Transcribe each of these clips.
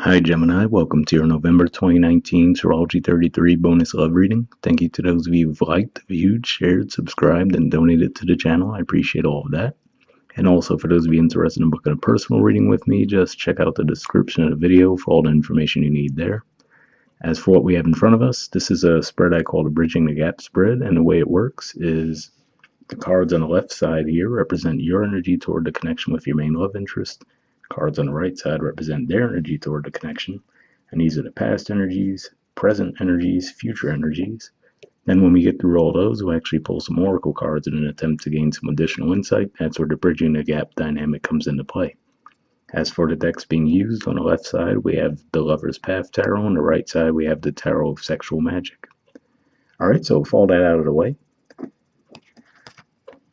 Hi Gemini, welcome to your November 2019 Astrology 33 bonus love reading. Thank you to those of you who've liked, viewed, shared, subscribed, and donated to the channel. I appreciate all of that. And also for those of you interested in booking a personal reading with me, just check out the description of the video for all the information you need there. As for what we have in front of us, this is a spread I call the Bridging the Gap spread, and the way it works is the cards on the left side here represent your energy toward the connection with your main love interest. Cards on the right side represent their energy toward the connection, and these are the past energies, present energies, future energies. Then when we get through all those, we'll actually pull some oracle cards in an attempt to gain some additional insight. That's where the Bridging the Gap dynamic comes into play. As for the decks being used, on the left side we have the Lover's Path Tarot, on the right side we have the Tarot of Sexual Magic. Alright, so with all that out of the way,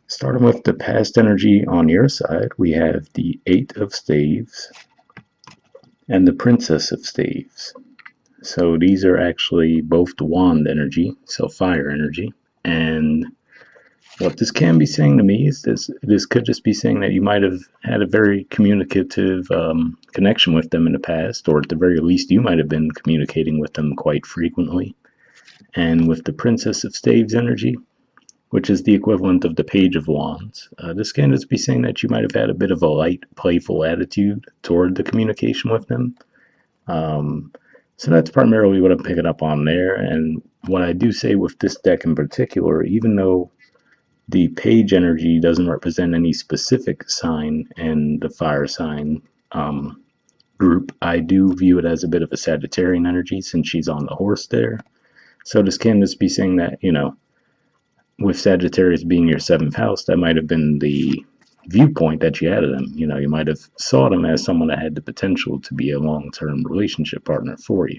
starting with the past energy on your side, we have the Eight of Staves and the Princess of Staves. So these are actually both the wand energy, so fire energy. And what this can be saying to me is this could just be saying that you might have had a very communicative connection with them in the past, or at the very least you might have been communicating with them quite frequently. And with the Princess of Staves energy, which is the equivalent of the Page of Wands, this can just be saying that you might have had a bit of a light, playful attitude toward the communication with them. So that's primarily what I'm picking up on there. And what I do say with this deck in particular, even though the Page energy doesn't represent any specific sign in the fire sign group, I do view it as a bit of a Sagittarian energy since she's on the horse there. So this can just be saying that, with Sagittarius being your seventh house, that might have been the viewpoint that you had of them. You might have saw them as someone that had the potential to be a long-term relationship partner for you.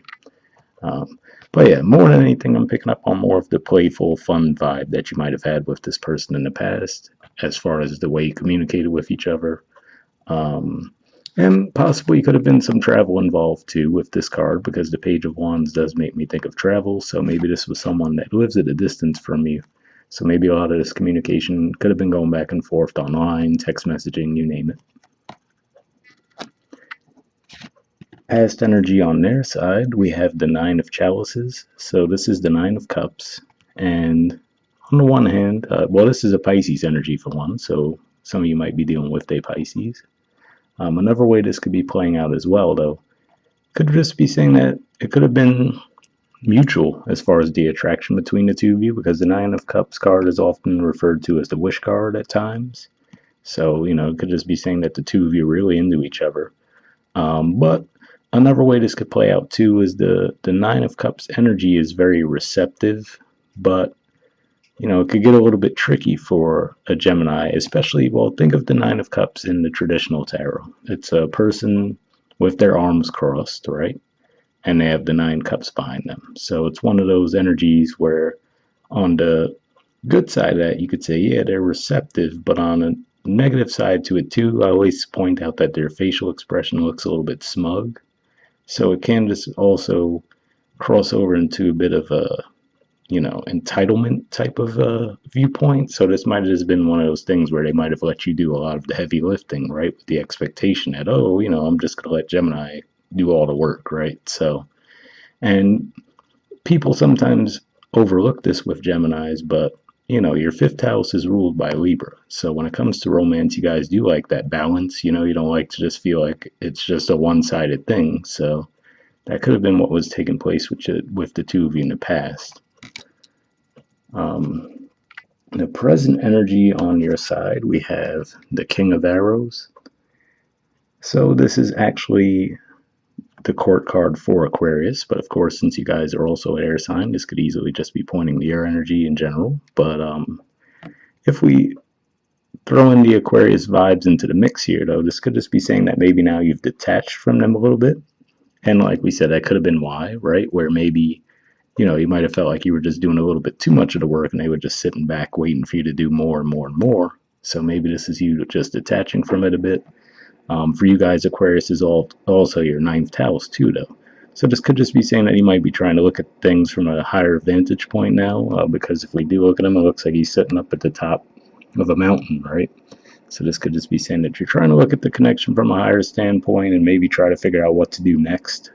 But yeah, more than anything, I'm picking up on more of the playful, fun vibe that you might have had with this person in the past, as far as the way you communicated with each other. And possibly could have been some travel involved too with this card, because the Page of Wands does make me think of travel. So maybe this was someone that lives at a distance from you. So maybe a lot of this communication could have been going back and forth online, text messaging, you name it. Past energy on their side, we have the Nine of Chalices. So this is the Nine of Cups. And on the one hand, this is a Pisces energy for one, so some of you might be dealing with a Pisces. Another way this could be playing out as well, though, could just be saying that it could have been mutual as far as the attraction between the two of you, because the Nine of Cups card is often referred to as the wish card at times. So, it could just be saying that the two of you are really into each other. But another way this could play out too is the Nine of Cups energy is very receptive, but it could get a little bit tricky for a Gemini, especially, think of the Nine of Cups in the traditional tarot. It's a person with their arms crossed, right? And they have the Nine Cups behind them. So it's one of those energies where on the good side of that, you could say, yeah, they're receptive, but on a negative side to it too, I always point out that their facial expression looks a little bit smug. So it can just also cross over into a bit of a, entitlement type of viewpoint. So this might have just been one of those things where they might have let you do a lot of the heavy lifting, right? With the expectation that, I'm just going to let Gemini do all the work, right? So, and people sometimes overlook this with Geminis, but your fifth house is ruled by Libra. So when it comes to romance, you guys do like that balance. You don't like to just feel like it's just a one-sided thing. So that could have been what was taking place with the two of you in the past. The present energy on your side, we have the King of Arrows. So this is actually the court card for Aquarius, but of course, since you guys are also an air sign, this could easily just be pointing the air energy in general. But if we throw in the Aquarius vibes into the mix here, though, this could just be saying that maybe now you've detached from them a little bit. And like we said, that could have been why, right? Where maybe, you might have felt like you were just doing a little bit too much of the work and they were just sitting back waiting for you to do more and more and more. So maybe this is you just detaching from it a bit. For you guys, Aquarius is also your ninth house too, though. So this could just be saying that he might be trying to look at things from a higher vantage point now, because if we do look at him, it looks like he's sitting up at the top of a mountain, right? So this could just be saying that you're trying to look at the connection from a higher standpoint and maybe try to figure out what to do next.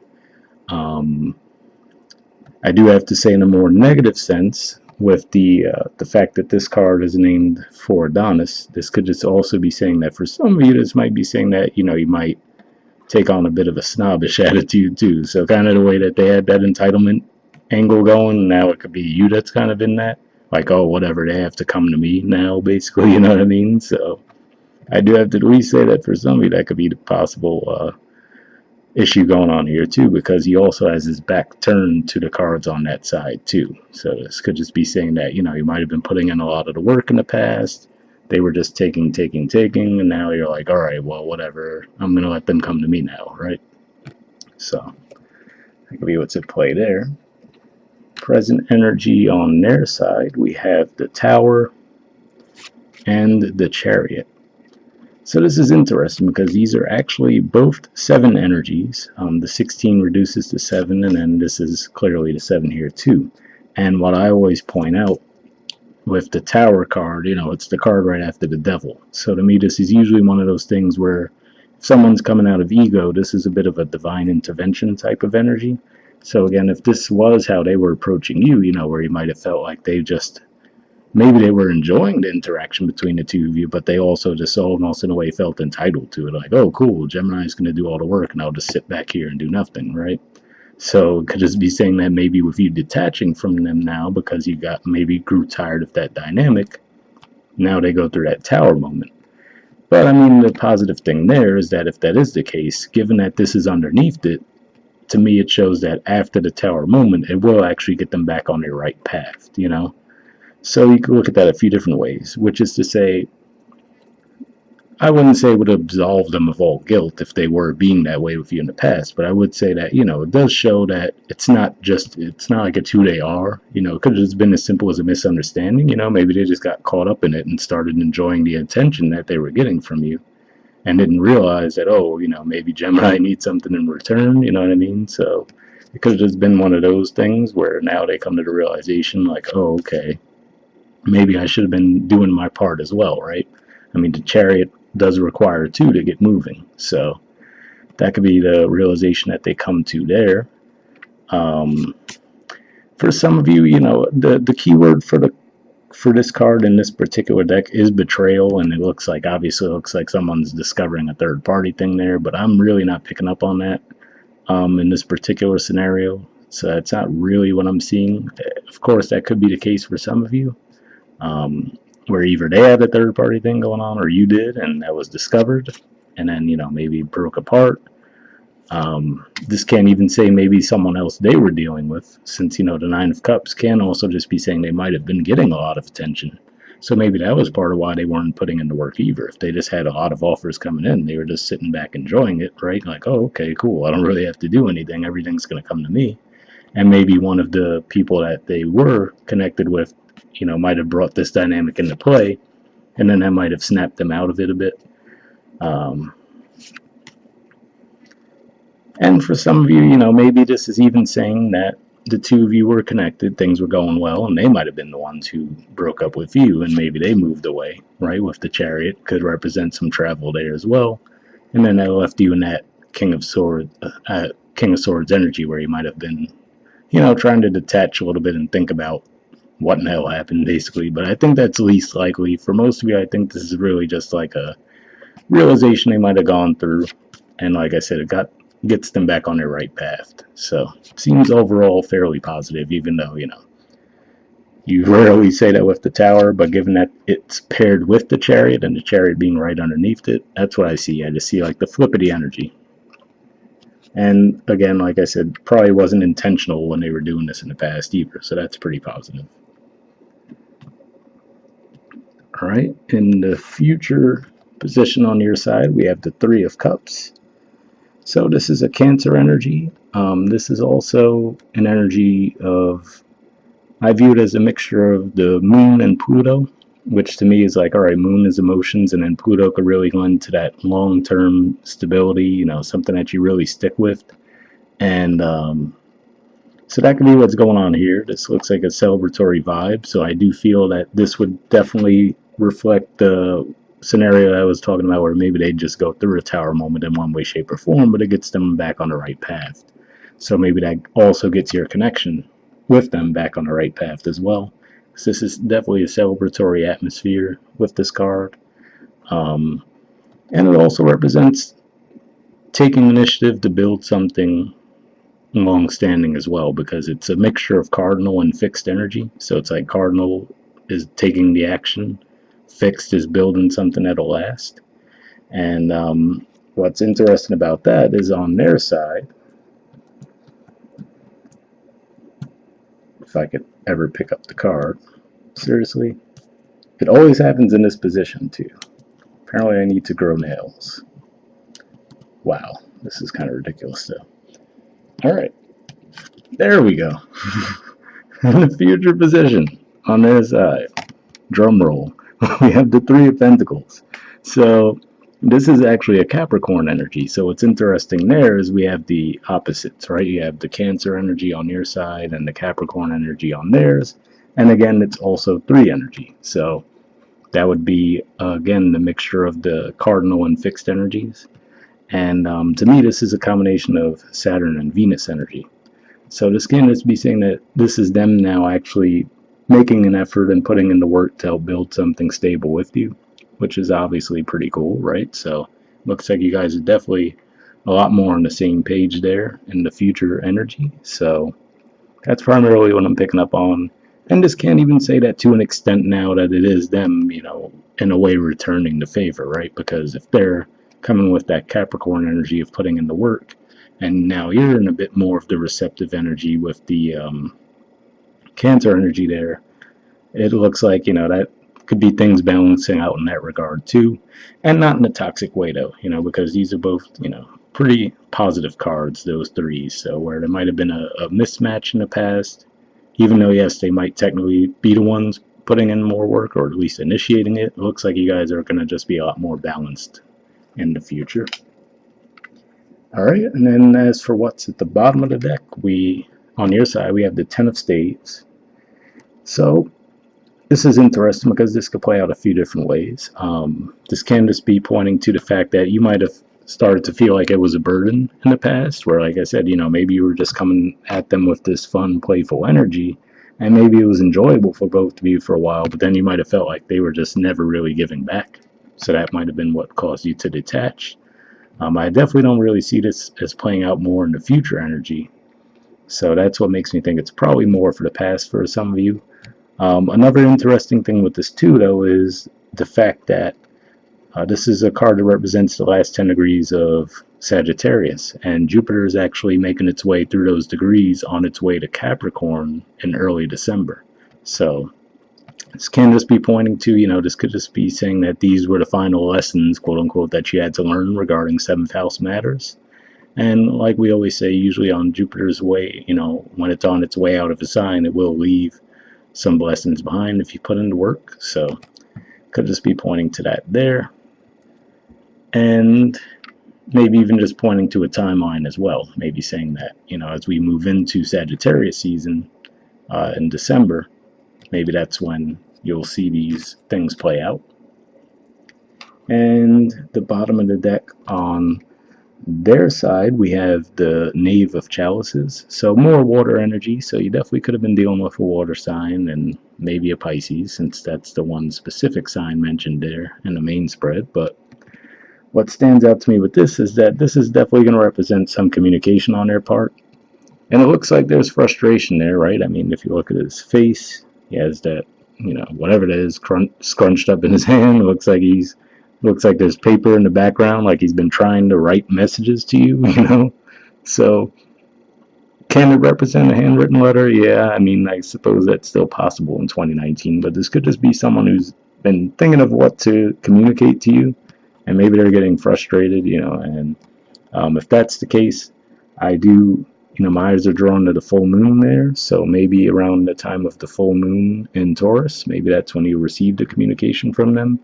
I do have to say, in a more negative sense, with the fact that this card is named for Adonis, this could just also be saying that for some of you, this might be saying that, you know, you might take on a bit of a snobbish attitude too. So kind of the way that they had that entitlement angle going, now it could be you that's kind of in that. Like, oh, whatever, they have to come to me now, basically, you know what I mean? So I do have to at least say that for some of you, that could be the possible issue going on here too, because he also has his back turned to the cards on that side too. So this could just be saying that, you know, you might have been putting in a lot of the work in the past. They were just taking, and now you're like, all right, well, whatever. I'm gonna let them come to me now, right? So that could be what's at play there. Present energy on their side, we have the Tower and the Chariot. So this is interesting because these are actually both 7 energies. The 16 reduces to 7, and then this is clearly the 7 here too. And what I always point out with the Tower card, you know, it's the card right after the Devil. So to me, this is usually one of those things where if someone's coming out of ego, this is a bit of a divine intervention type of energy. So again, if this was how they were approaching you, you know, where you might have felt like they just maybe they were enjoying the interaction between the two of you, but they also just almost in a way felt entitled to it. Like, oh, cool, Gemini's going to do all the work and I'll just sit back here and do nothing, right? So it could just be saying that maybe with you detaching from them now because you got maybe grew tired of that dynamic, now they go through that Tower moment. But I mean, the positive thing there is that if that is the case, given that this is underneath it, to me it shows that after the Tower moment, it will actually get them back on their right path, you know? So you can look at that a few different ways, which is to say, I wouldn't say it would absolve them of all guilt if they were being that way with you in the past, but I would say that, you know, it does show that it's not like it's who they are. You know, it could have just been as simple as a misunderstanding. You know, maybe they just got caught up in it and started enjoying the attention that they were getting from you and didn't realize that, oh, you know, maybe Gemini needs something in return. You know what I mean? So it could have just been one of those things where now they come to the realization, like, oh, okay, maybe I should have been doing my part as well, right? I mean, the Chariot does require 2 to get moving, so that could be the realization that they come to there. For some of you, you know, the keyword for this card in this particular deck is betrayal, and it looks like, obviously, it looks like someone's discovering a third party thing there, but I'm really not picking up on that in this particular scenario. So it's not really what I'm seeing. Of course, that could be the case for some of you. Where either they had a third party thing going on or you did, and that was discovered, and then, you know, maybe broke apart. This can't even say maybe someone else they were dealing with, since, you know, the 9 of Cups can also just be saying they might have been getting a lot of attention. So maybe that was part of why they weren't putting in the work either. If they just had a lot of offers coming in, they were just sitting back enjoying it, right? Like, oh, okay, cool. I don't really have to do anything. Everything's going to come to me. And maybe one of the people that they were connected with, you know, might have brought this dynamic into play, and then that might have snapped them out of it a bit. And for some of you, you know, maybe this is even saying that the two of you were connected, things were going well, and they might have been the ones who broke up with you, and maybe they moved away, right? With the Chariot, could represent some travel there as well, and then that left you in that King of Swords energy, where you might have been, you know, trying to detach a little bit and think about what in the hell happened, basically. But I think that's least likely. For most of you, I think this is really just like a realization they might have gone through, and like I said, it gets them back on their right path. So it seems overall fairly positive, even though, you know, you rarely say that with the Tower, but given that it's paired with the Chariot and the Chariot being right underneath it, that's what I see. I just see like the flippity energy. And again, like I said, probably wasn't intentional when they were doing this in the past either, so that's pretty positive. All right, in the future position on your side, we have the 3 of Cups. So this is a Cancer energy. This is also an energy of, I view it as a mixture of the Moon and Pluto, which to me is like, all right, Moon is emotions, and then Pluto could really lend to that long-term stability, you know, something that you really stick with. And so that could be what's going on here. This looks like a celebratory vibe, so I do feel that this would definitely reflect the scenario I was talking about where maybe they just go through a tower moment in one way, shape, or form, but it gets them back on the right path. So maybe that also gets your connection with them back on the right path as well. So this is definitely a celebratory atmosphere with this card. Um, and it also represents taking initiative to build something long standing as well, because it's a mixture of cardinal and fixed energy. So it's like cardinal is taking the action, fixed is building something that'll last. And what's interesting about that is on their side, if I could ever pick up the card, seriously, it always happens in this position too. Apparently, I need to grow nails. Wow, this is kind of ridiculous though. All right, there we go. In the future position on their side, drum roll, we have the Three of Pentacles. So this is actually a Capricorn energy. So what's interesting there is we have the opposites, right? You have the Cancer energy on your side and the Capricorn energy on theirs. And again, it's also three energy. So that would be, again, the mixture of the cardinal and fixed energies. And to me, this is a combination of Saturn and Venus energy. So this can just be saying that this is them now actually making an effort and putting in the work to help build something stable with you, which is obviously pretty cool, right? So looks like you guys are definitely a lot more on the same page there in the future energy. So that's primarily what I'm picking up on. And just can't even say that to an extent now that it is them, in a way returning the favor, right? Because if they're coming with that Capricorn energy of putting in the work, and now you're in a bit more of the receptive energy with the Cancer energy there, it looks like, that could be things balancing out in that regard too. And not in a toxic way though, because these are both, pretty positive cards, those threes. So where there might have been a mismatch in the past, even though, yes, they might technically be the ones putting in more work or at least initiating it, it looks like you guys are going to just be a lot more balanced in the future. All right, and then as for what's at the bottom of the deck, on your side, we have the Ten of Spades. So this is interesting because this could play out a few different ways. This can just be pointing to the fact that you might have started to feel like it was a burden in the past, where, like I said, maybe you were just coming at them with this fun, playful energy, and maybe it was enjoyable for both of you for a while, but then you might have felt like they were just never really giving back. So that might have been what caused you to detach. I definitely don't really see this as playing out more in the future energy. So that's what makes me think it's probably more for the past for some of you. Another interesting thing with this too, though, is the fact that this is a card that represents the last 10 degrees of Sagittarius, and Jupiter is actually making its way through those degrees on its way to Capricorn in early December. So this can just be pointing to, this could just be saying that these were the final lessons, quote unquote, that you had to learn regarding seventh house matters. And like we always say, usually on Jupiter's way, when it's on its way out of a sign, it will leave some blessings behind if you put in the work. So could just be pointing to that there. And maybe even just pointing to a timeline as well. Maybe saying that, as we move into Sagittarius season in December, maybe that's when you'll see these things play out. And the bottom of the deck on their side, we have the Knave of Chalices. So more water energy. So you definitely could have been dealing with a water sign and maybe a Pisces, since that's the one specific sign mentioned there in the main spread. But what stands out to me with this is that this is definitely going to represent some communication on their part. And it looks like there's frustration there, right? I mean, if you look at his face, he has that, whatever it is, scrunched up in his hand. It looks like there's paper in the background, like he's been trying to write messages to you, So, can it represent a handwritten letter? Yeah, I mean, I suppose that's still possible in 2019, but this could just be someone who's been thinking of what to communicate to you, and maybe they're getting frustrated, and if that's the case, I do, my eyes are drawn to the full moon there, so maybe around the time of the full moon in Taurus, maybe that's when you received a communication from them.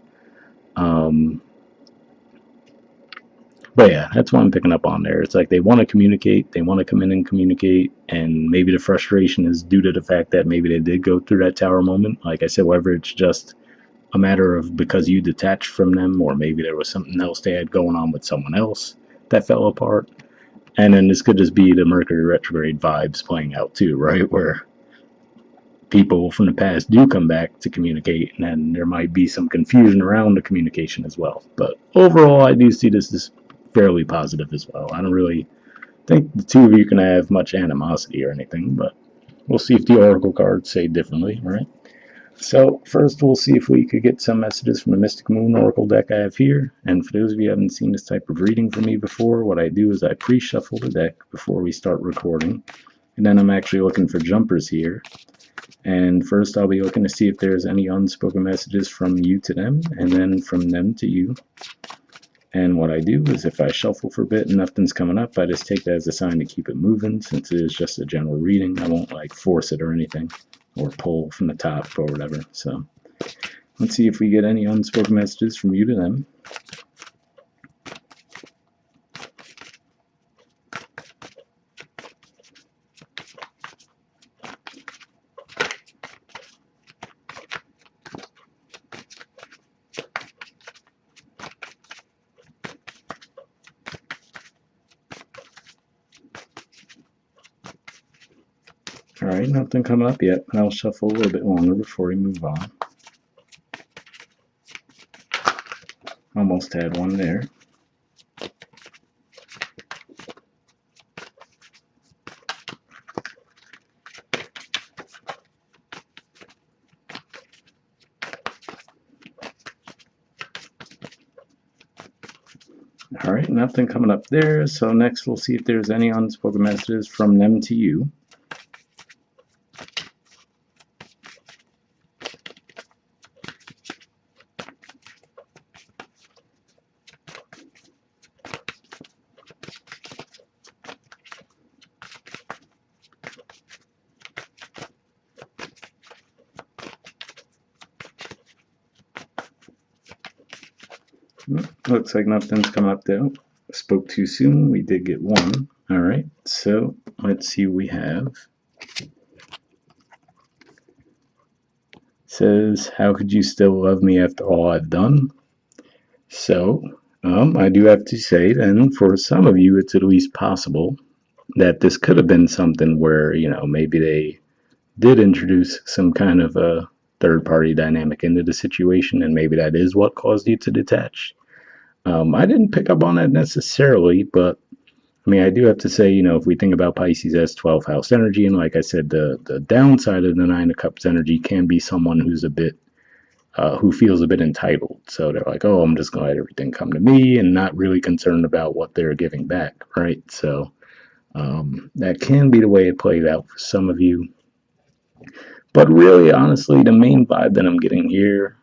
But yeah, that's what I'm picking up on there. It's like they want to communicate, they want to come in and communicate, and maybe the frustration is due to the fact that maybe they did go through that tower moment. Like I said, whether it's just a matter of because you detached from them, or maybe there was something else they had going on with someone else that fell apart. And then this could just be the Mercury retrograde vibes playing out too, right? Where people from the past do come back to communicate, and then there might be some confusion around the communication as well. But overall, I do see this as fairly positive as well. I don't really think the two of you can have much animosity or anything, but we'll see if the oracle cards say differently, right? So first we'll see if we could get some messages from the Mystic Moon Oracle deck I have here. And for those of you who haven't seen this type of reading from me before, what I do is I pre-shuffle the deck before we start recording. And then I'm actually looking for jumpers here. And first I'll be looking to see if there's any unspoken messages from you to them, and then from them to you. And what I do is if I shuffle for a bit and nothing's coming up, I just take that as a sign to keep it moving, since it is just a general reading. I won't like force it or anything, or pull from the top or whatever. So let's see if we get any unspoken messages from you to them. Alright, nothing coming up yet, but I'll shuffle a little bit longer before we move on. Almost had one there. Alright, nothing coming up there, so next we'll see if there's any unspoken messages from them to you. Looks like nothing's come up though. Spoke too soon. We did get one. Alright, so let's see what we have. It says, how could you still love me after all I've done? So, I do have to say then, for some of you, it's at least possible that this could have been something where, maybe they did introduce some kind of a third party dynamic into the situation, and maybe that is what caused you to detach. I didn't pick up on that necessarily, but I mean, I do have to say, if we think about Pisces as 12th house energy, and like I said, the downside of the Nine of Cups energy can be someone who's a bit, who feels a bit entitled. So they're like, oh, I'm just going to let everything come to me and not really concerned about what they're giving back, right? So that can be the way it played out for some of you. But really, honestly, the main vibe that I'm getting here,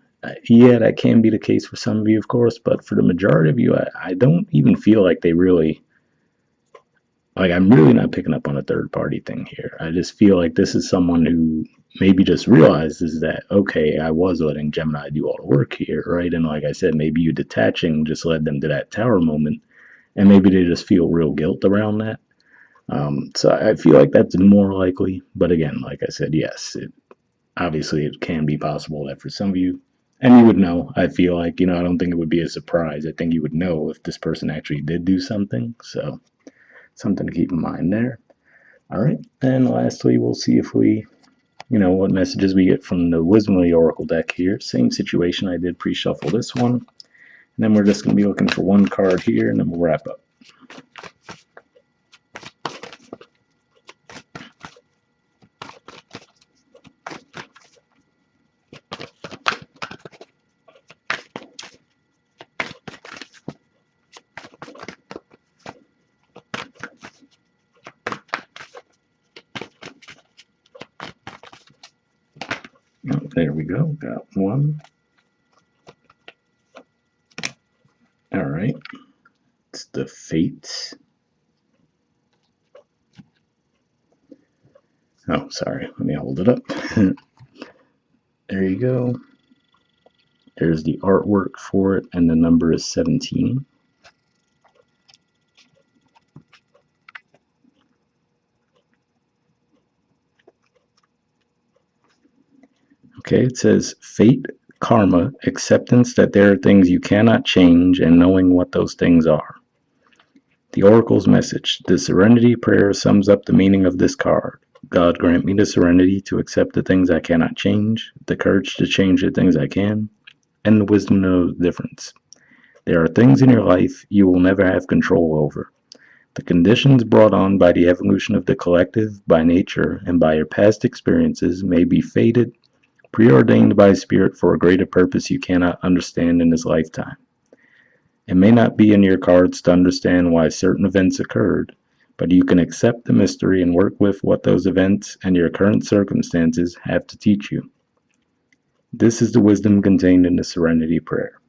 yeah, that can be the case for some of you, of course, but for the majority of you, I don't even feel like they really, like, I'm really not picking up on a third party thing here. I just feel like this is someone who maybe just realizes that, okay, I was letting Gemini do all the work here, right? And like I said, maybe you detaching just led them to that tower moment, and maybe they just feel real guilt around that. So I feel like that's more likely. But again, like I said, yes, obviously it can be possible that for some of you, and you would know, I feel like, I don't think it would be a surprise. I think you would know if this person actually did do something. So something to keep in mind there. All right. And lastly, we'll see if we, what messages we get from the Wisdom of the Oracle deck here. Same situation. I did pre-shuffle this one. And then we're just going to be looking for one card here, and then we'll wrap up. Oh, there we go. Got one. All right. It's the Fates. Oh, sorry. Let me hold it up. There you go. There's the artwork for it, and the number is 17. Okay, it says, fate Karma, acceptance that there are things you cannot change and knowing what those things are. The Oracle's message. The Serenity Prayer sums up the meaning of this card. God grant me the serenity to accept the things I cannot change, the courage to change the things I can, and the wisdom to know the difference. There are things in your life you will never have control over. The conditions brought on by the evolution of the collective, by nature, and by your past experiences may be fated, preordained by Spirit for a greater purpose you cannot understand in this lifetime. It may not be in your cards to understand why certain events occurred, but you can accept the mystery and work with what those events and your current circumstances have to teach you. This is the wisdom contained in the Serenity Prayer.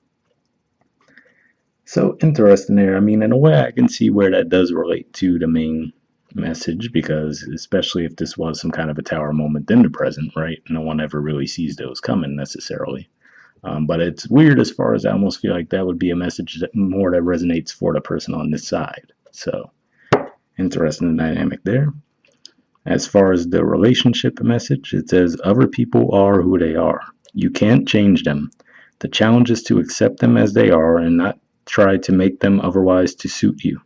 So interesting there. I mean, in a way, I can see where that does relate to the main message, because especially if this was some kind of a tower moment in the present, right? No one ever really sees those coming necessarily. But it's weird as far as I almost feel like that would be a message that more that resonates for the person on this side. So interesting dynamic there. As far as the relationship message, it says other people are who they are. You can't change them. The challenge is to accept them as they are and not try to make them otherwise to suit you.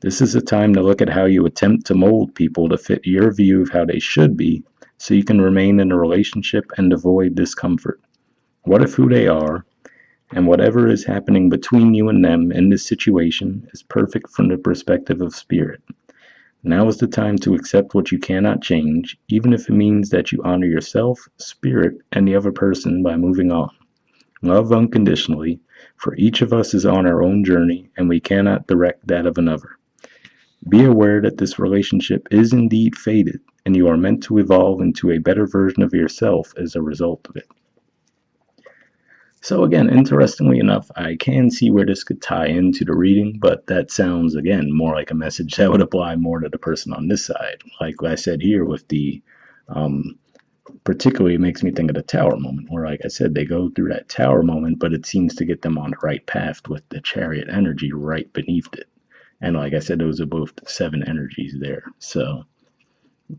This is a time to look at how you attempt to mold people to fit your view of how they should be so you can remain in a relationship and avoid discomfort. What if who they are and whatever is happening between you and them in this situation is perfect from the perspective of Spirit? Now is the time to accept what you cannot change, even if it means that you honor yourself, Spirit, and the other person by moving on. Love unconditionally, for each of us is on our own journey and we cannot direct that of another. Be aware that this relationship is indeed fated, and you are meant to evolve into a better version of yourself as a result of it. So again, interestingly enough, I can see where this could tie into the reading, but that sounds, again, more like a message that would apply more to the person on this side. Like I said here with the, particularly it makes me think of the tower moment, where, like I said, they go through that tower moment, but it seems to get them on the right path with the chariot energy right beneath it. And like I said, those are both 7 energies there. So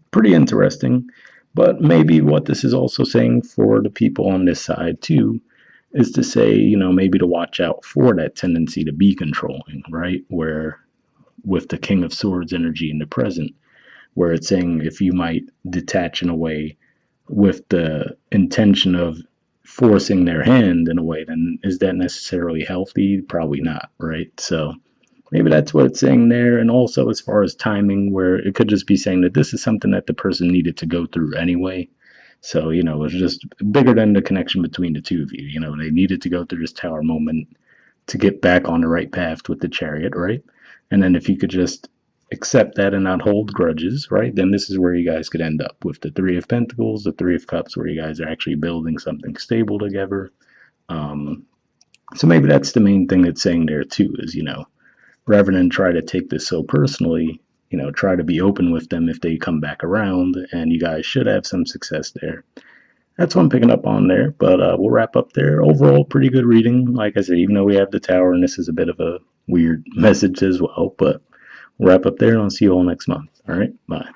pretty interesting. But maybe what this is also saying for the people on this side too is to say, maybe to watch out for that tendency to be controlling, right? Where with the King of Swords energy in the present, where it's saying if you might detach in a way with the intention of forcing their hand in a way, then is that necessarily healthy? Probably not, right? So maybe that's what it's saying there. And also as far as timing, where it could just be saying that this is something that the person needed to go through anyway. So, it's just bigger than the connection between the two of you. They needed to go through this tower moment to get back on the right path with the chariot, right? And then if you could just accept that and not hold grudges, right? Then this is where you guys could end up with the Three of Pentacles, the Three of Cups, where you guys are actually building something stable together. So maybe that's the main thing it's saying there too, is, rather than try to take this so personally, try to be open with them if they come back around, and you guys should have some success there. That's what I'm picking up on there, but we'll wrap up there. Overall, pretty good reading. Like I said, even though we have the tower, and this is a bit of a weird message as well, but we'll wrap up there, and I'll see you all next month. All right, bye.